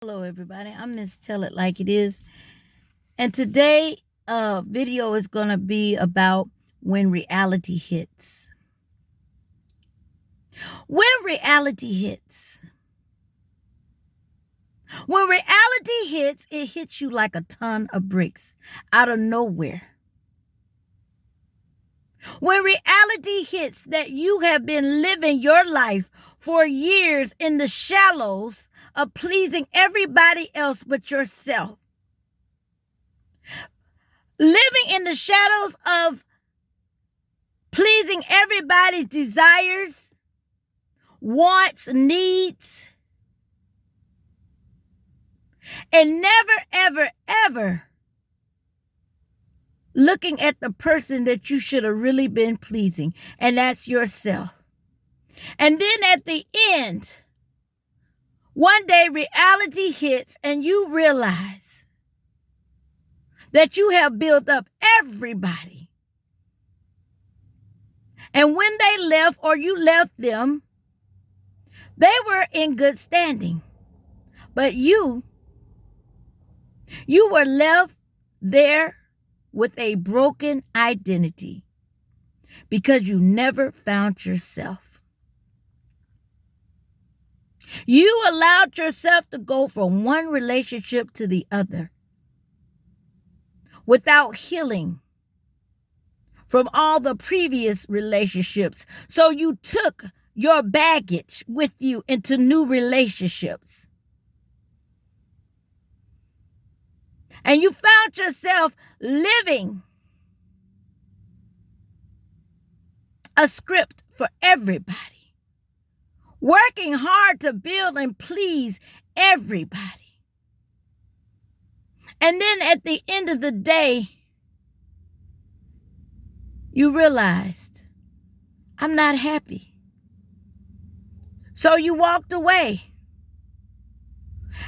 Hello, everybody. I'm Miss Tell It Like It Is, and today, video is gonna be about when reality hits. When reality hits. When reality hits, it hits you like a ton of bricks out of nowhere. When reality hits that you have been living your life for years in the shallows of pleasing everybody else but yourself. Living in the shadows of pleasing everybody's desires, wants, needs, and never, ever, ever looking at the person that you should have really been pleasing, and that's yourself. And then at the end, one day reality hits and you realize that you have built up everybody. And when they left or you left them, they were in good standing. But you were left there with a broken identity because you never found yourself. You allowed yourself to go from one relationship to the other without healing from all the previous relationships. So you took your baggage with you into new relationships. And you found yourself living a script for everybody, working hard to build and please everybody. And then at the end of the day, you realized, I'm not happy. So you walked away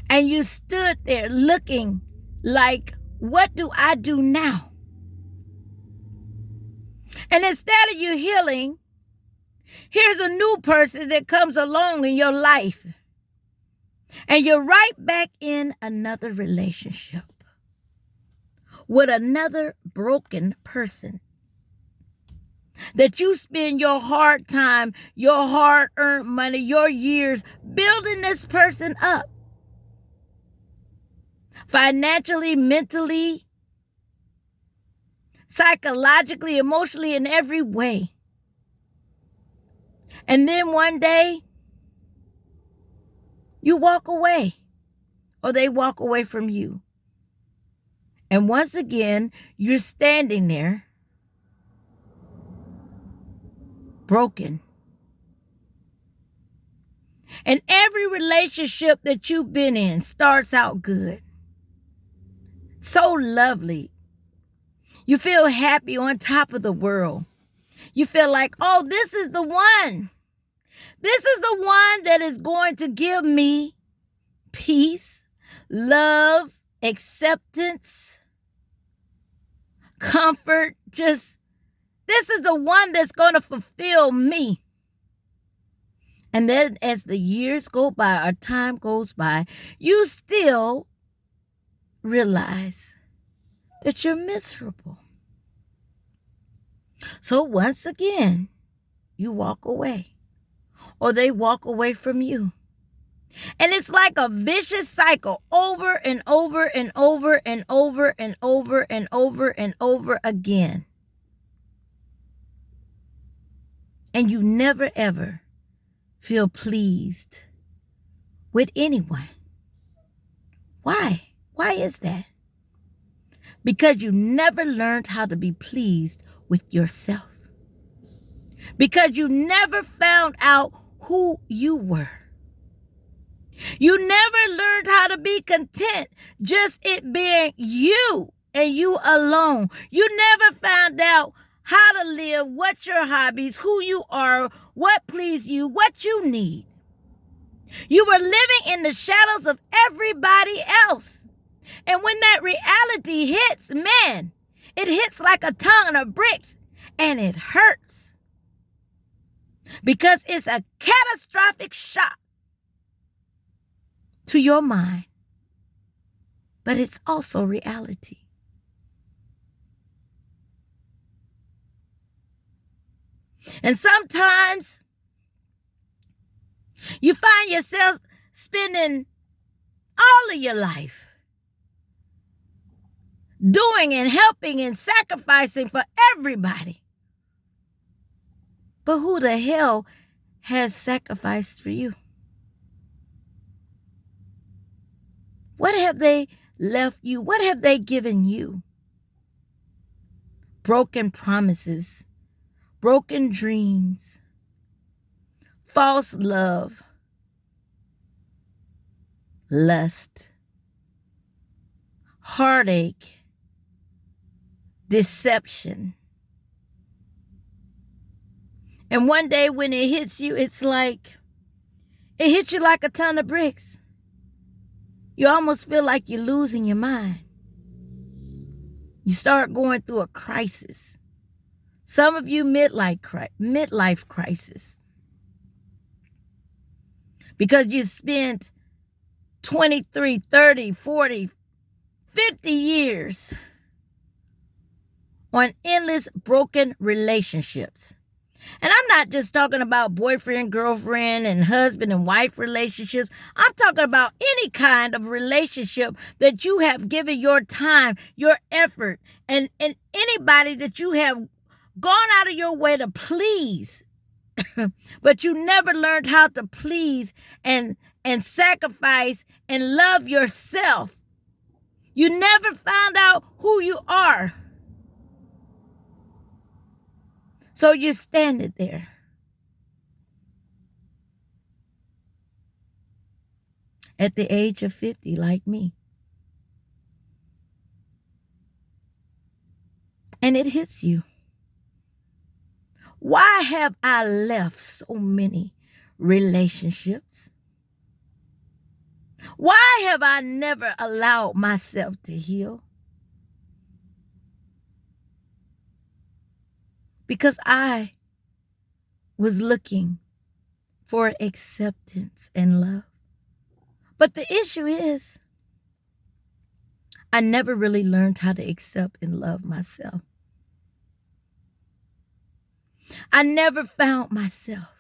and you stood there looking like, what do I do now? And instead of you healing, here's a new person that comes along in your life. And you're right back in another relationship with another broken person that you spend your hard time, your hard-earned money, your years building this person up. Financially, mentally, psychologically, emotionally, in every way. And then one day, you walk away, or they walk away from you. And once again, you're standing there, broken. And every relationship that you've been in starts out good. So lovely. You feel happy, on top of the world. You feel like, oh, this is the one. This is the one that is going to give me peace, love, acceptance, comfort. This is the one that's going to fulfill me. And then as the years go by, or time goes by, you still realize that you're miserable. So once again, you walk away, or they walk away from you. And it's like a vicious cycle over and over and over and over and over and over and over again. And you never ever feel pleased with anyone. Why? Why is that? Because you never learned how to be pleased with yourself. Because you never found out who you were. You never learned how to be content, just it being you and you alone. You never found out how to live, what's your hobbies, who you are, what pleases you, what you need. You were living in the shadows of everybody else. And when that reality hits, man, it hits like a ton of bricks, and it hurts. Because it's a catastrophic shock to your mind. but it's also reality. And sometimes you find yourself spending all of your life doing and helping and sacrificing for everybody. But who the hell has sacrificed for you? What have they left you? What have they given you? Broken promises, broken dreams, false love, lust, heartache, deception. And one day when it hits you, it hits you like a ton of bricks. You almost feel like you're losing your mind. You start going through a crisis. Some of you midlife crisis. Because you spent 23, 30, 40, 50 years on endless broken relationships. And I'm not just talking about boyfriend, girlfriend, and husband and wife relationships. I'm talking about any kind of relationship that you have given your time, your effort, and anybody that you have gone out of your way to please. But you never learned how to please and sacrifice and love yourself. You never found out who you are. So you're standing there. At the age of 50, like me. And it hits you. Why have I left so many relationships? Why have I never allowed myself to heal? Because I was looking for acceptance and love. But the issue is, I never really learned how to accept and love myself. I never found myself.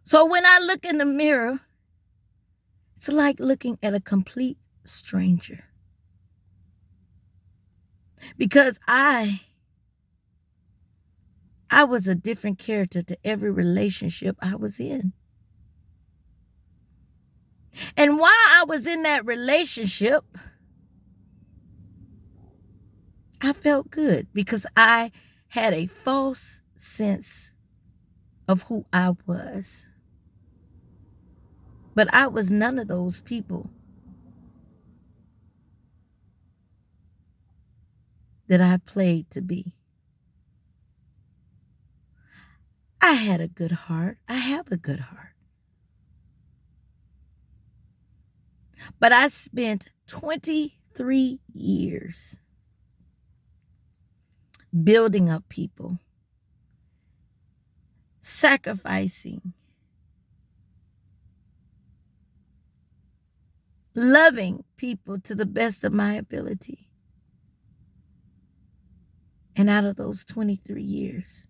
So when I look in the mirror, it's like looking at a complete stranger. Because I was a different character to every relationship I was in. And while I was in that relationship, I felt good because I had a false sense of who I was. But I was none of those people that I played to be. I had a good heart. I have a good heart. But I spent 23 years building up people, sacrificing, loving people to the best of my ability. And out of those 23 years,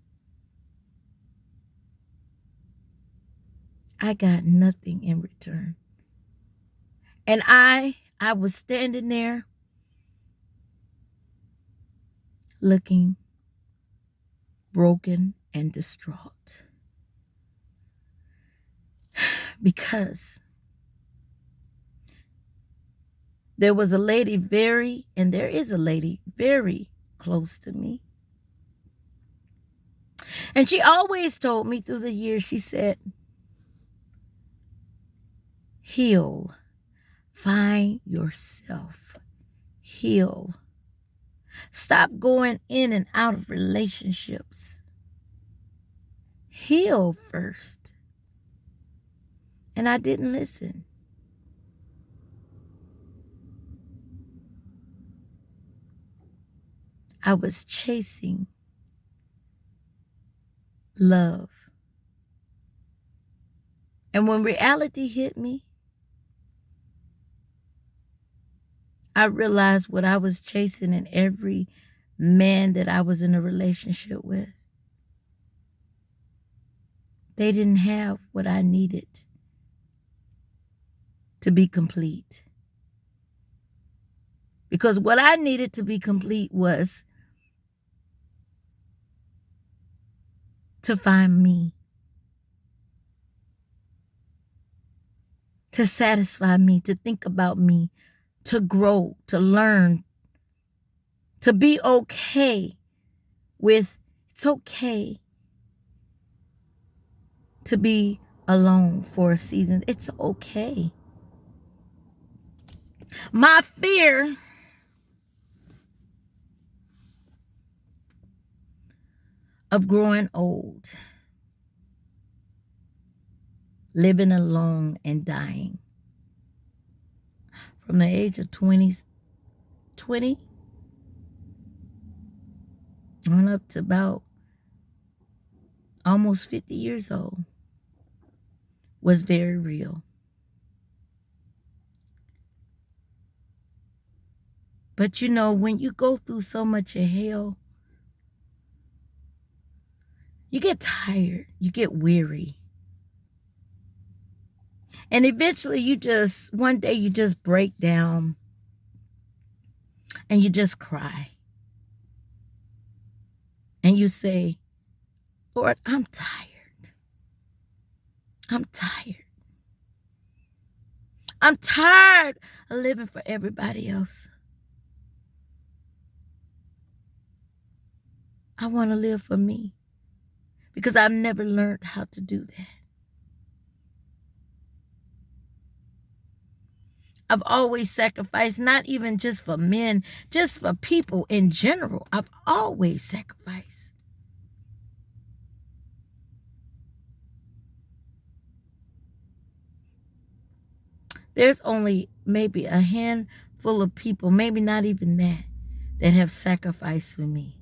I got nothing in return. And I was standing there looking broken and distraught. Because there was a lady there is a lady very close to me. And she always told me through the years, she said, heal, find yourself, heal. Stop going in and out of relationships. Heal first. And I didn't listen. I was chasing love. And when reality hit me, I realized what I was chasing in every man that I was in a relationship with. They didn't have what I needed to be complete. Because what I needed to be complete was to find me, to satisfy me, to think about me, to grow, to learn, to be okay with, it's okay to be alone for a season. It's okay. My fear of growing old, living alone and dying from the age of 20 on up to about almost 50 years old was very real. But you know, when you go through so much of hell, you get tired, you get weary. And eventually one day you just break down and you just cry. And you say, Lord, I'm tired. I'm tired. I'm tired of living for everybody else. I want to live for me because I've never learned how to do that. I've always sacrificed, not even just for men, just for people in general. I've always sacrificed. There's only maybe a handful of people, maybe not even that have sacrificed for me.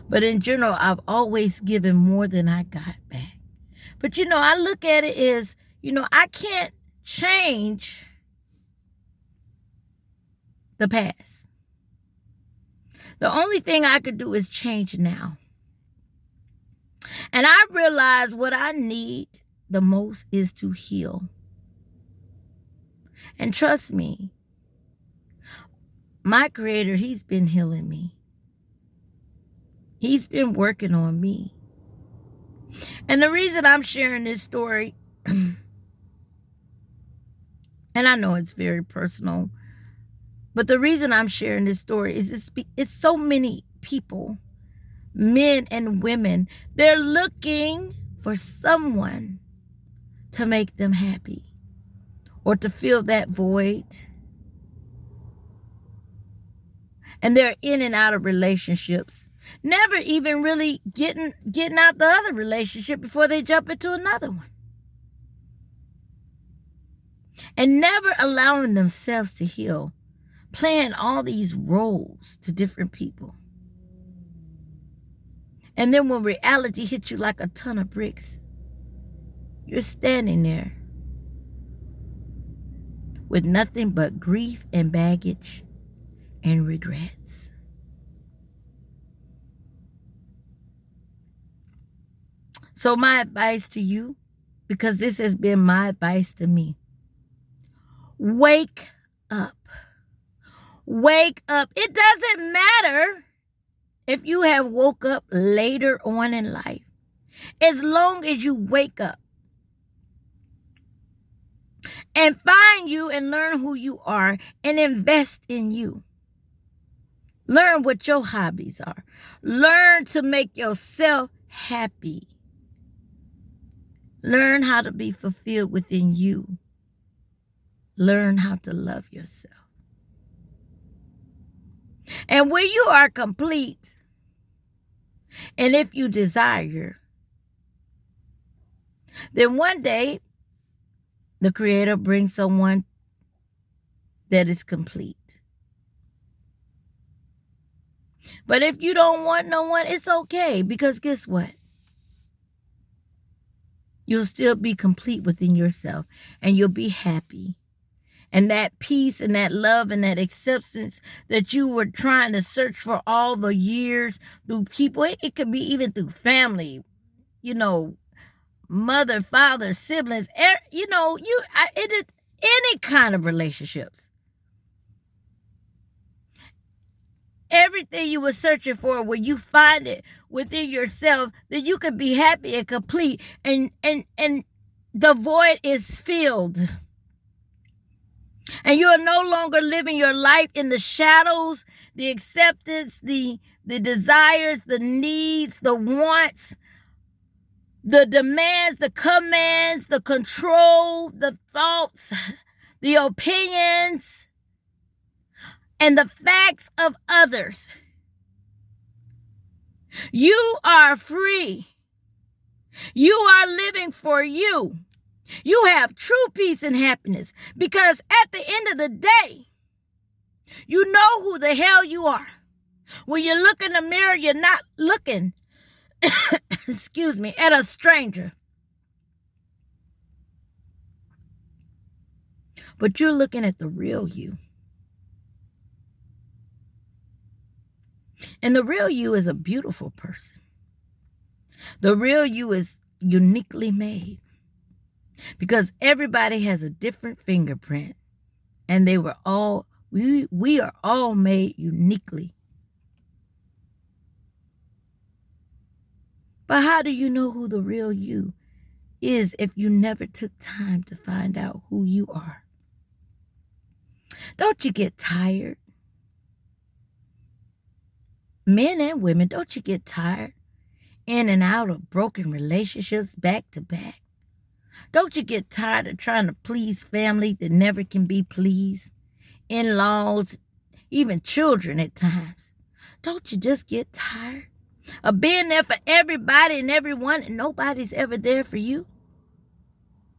But in general, I've always given more than I got back. But you know, I look at it as, you know, I can't change the past. The only thing I could do is change now. And I realize what I need the most is to heal. And trust me, my Creator, He's been healing me. He's been working on me. And the reason I'm sharing this story, and I know it's very personal, but the reason I'm sharing this story is it's so many people, men and women, they're looking for someone to make them happy or to fill that void. And they're in and out of relationships, never even really getting out the other relationship before they jump into another one. And never allowing themselves to heal, playing all these roles to different people. And then when reality hits you like a ton of bricks, you're standing there with nothing but grief and baggage and regrets. So my advice to you, because this has been my advice to me, wake up. Wake up. It doesn't matter if you have woke up later on in life. As long as you wake up and find you and learn who you are and invest in you. Learn what your hobbies are. Learn to make yourself happy. Learn how to be fulfilled within you. Learn how to love yourself. And when you are complete, and if you desire, then one day the Creator brings someone that is complete. But if you don't want no one, it's okay, because guess what? You'll still be complete within yourself, and you'll be happy, and that peace and that love and that acceptance that you were trying to search for all the years through people. It could be even through family, mother, father, siblings, it is any kind of relationships. Everything you were searching for, when you find it within yourself, that you could be happy and complete, and the void is filled. And you are no longer living your life in the shadows, the acceptance, the desires, the needs, the wants, the demands, the commands, the control, the thoughts, the opinions, and the facts of others. You are free. You are living for you. You have true peace and happiness, because at the end of the day, you know who the hell you are. When you look in the mirror, you're not looking, excuse me, at a stranger, but you're looking at the real you. And the real you is a beautiful person. The real you is uniquely made, because everybody has a different fingerprint, and we are all made uniquely. But how do you know who the real you is if you never took time to find out who you are? Don't you get tired? Men and women, don't you get tired in and out of broken relationships back to back? Don't you get tired of trying to please family that never can be pleased? In-laws, even children at times. Don't you just get tired of being there for everybody and everyone, and nobody's ever there for you?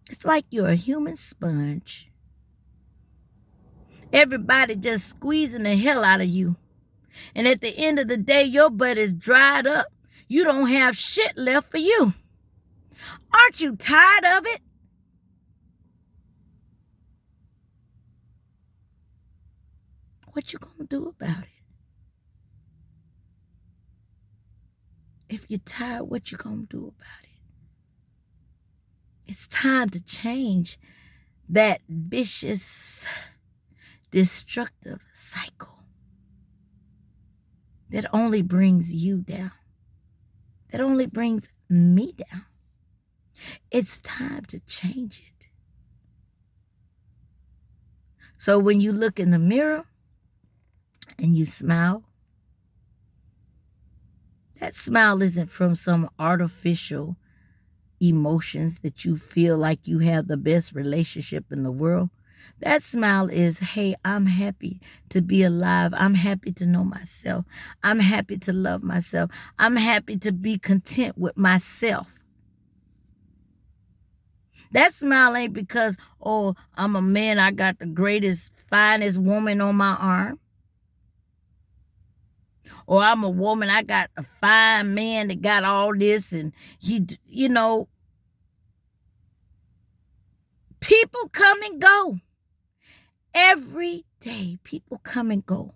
It's like you're a human sponge. Everybody just squeezing the hell out of you. And at the end of the day, your butt is dried up. You don't have shit left for you. Aren't you tired of it? What you gonna do about it? If you're tired, what you gonna do about it? It's time to change that vicious, destructive cycle that only brings you down, that only brings me down. It's time to change it. So when you look in the mirror and you smile, that smile isn't from some artificial emotions that you feel like you have the best relationship in the world. That smile is, hey, I'm happy to be alive. I'm happy to know myself. I'm happy to love myself. I'm happy to be content with myself. That smile ain't because, oh, I'm a man, I got the greatest, finest woman on my arm. Or I'm a woman, I got a fine man that got all this, and people come and go. Every day, people come and go.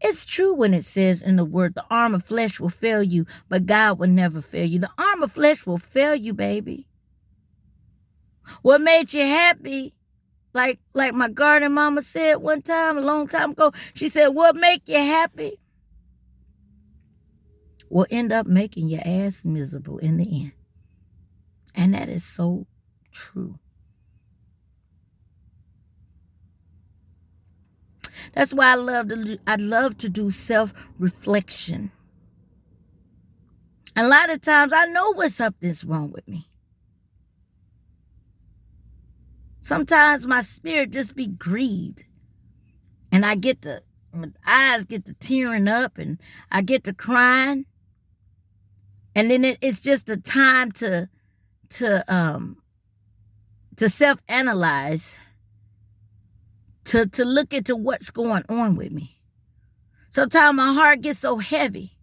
It's true when it says in the word, the arm of flesh will fail you, but God will never fail you. The arm of flesh will fail you, baby. What made you happy? Like my garden mama said one time, a long time ago, she said, what make you happy will end up making your ass miserable in the end. And that is so true. That's why I love to do self-reflection. A lot of times I know when something's wrong with me. Sometimes my spirit just be grieved, and my eyes get to tearing up, and I get to crying, and then it's just a time to self-analyze, to look into what's going on with me. Sometimes my heart gets so heavy.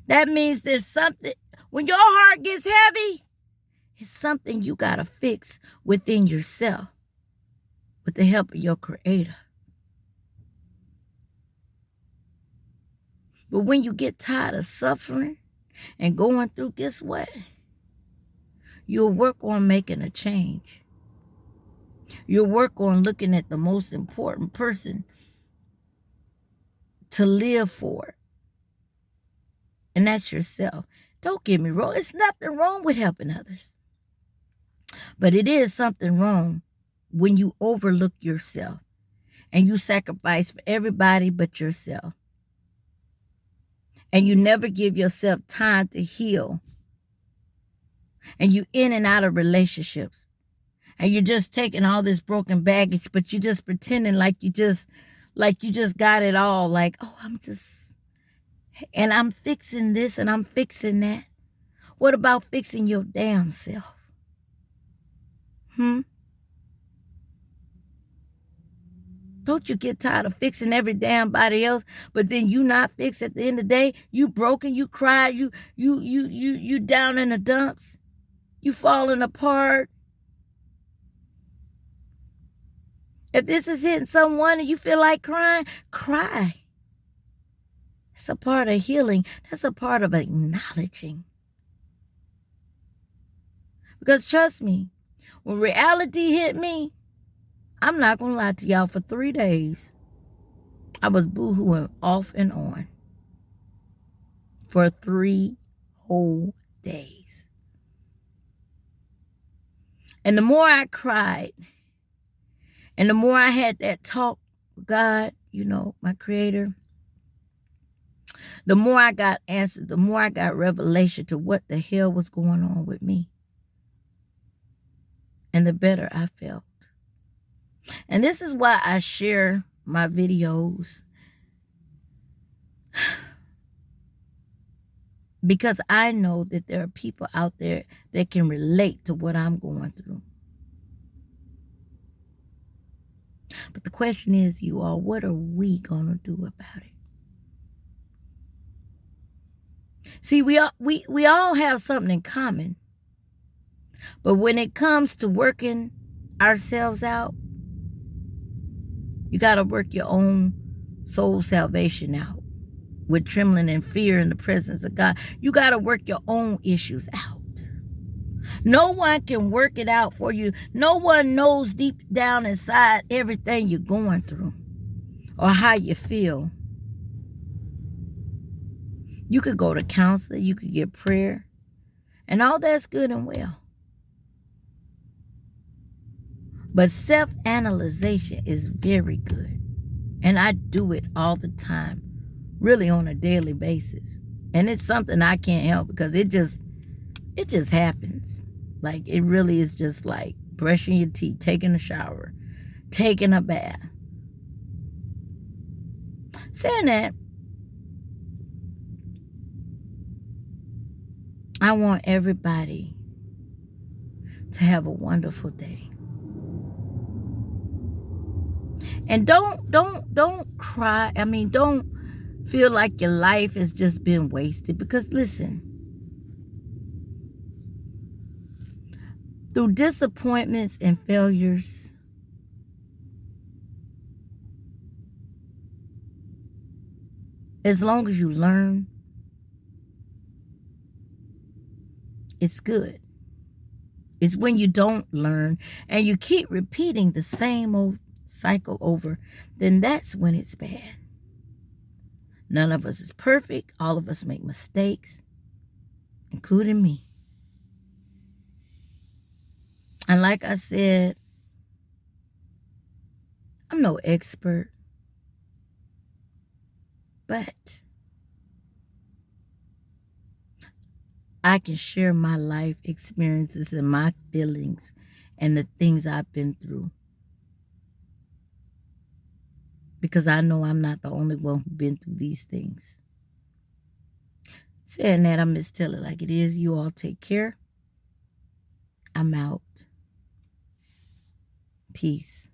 That means there's something. When your heart gets heavy, It's something you got to fix within yourself with the help of your Creator. But when you get tired of suffering and going through, guess what? You'll work on making a change. You'll work on looking at the most important person to live for. And that's yourself. Don't get me wrong. It's nothing wrong with helping others. But it is something wrong when you overlook yourself and you sacrifice for everybody but yourself. And you never give yourself time to heal. And you in and out of relationships. And you're just taking all this broken baggage, but you're just pretending like you just got it all. Like, oh, and I'm fixing this and I'm fixing that. What about fixing your damn self? Don't you get tired of fixing every damn body else, but then you not fixed at the end of the day? You broken, you cry, you down in the dumps, you falling apart. If this is hitting someone and you feel like crying, cry. It's a part of healing. That's a part of acknowledging. Because trust me, when reality hit me, I'm not going to lie to y'all, for 3 days, I was boo-hooing off and on. For 3 whole days. And the more I cried, and the more I had that talk with God, my Creator, the more I got answers, the more I got revelation to what the hell was going on with me. And the better I felt. And this is why I share my videos. Because I know that there are people out there that can relate to what I'm going through. But the question is, you all, what are we going to do about it? See, we all have something in common. But when it comes to working ourselves out, you got to work your own soul salvation out with trembling and fear in the presence of God. You got to work your own issues out. No one can work it out for you. No one knows deep down inside everything you're going through or how you feel. You could go to counselor, you could get prayer, and all that's good and well. But self-analyzation is very good. And I do it all the time, really on a daily basis. And it's something I can't help because it just happens. Like, it really is just like brushing your teeth, taking a shower, taking a bath. Saying that, I want everybody to have a wonderful day. And don't cry. I mean, don't feel like your life has just been wasted. Because listen, through disappointments and failures, as long as you learn, it's good. It's when you don't learn and you keep repeating the same old cycle over, then that's when it's bad. None of us is perfect. All of us make mistakes, including me. And like I said, I'm no expert, but I can share my life experiences and my feelings and the things I've been through. Because I know I'm not the only one who's been through these things. Saying that, I'm just telling it like it is. You all take care. I'm out. Peace.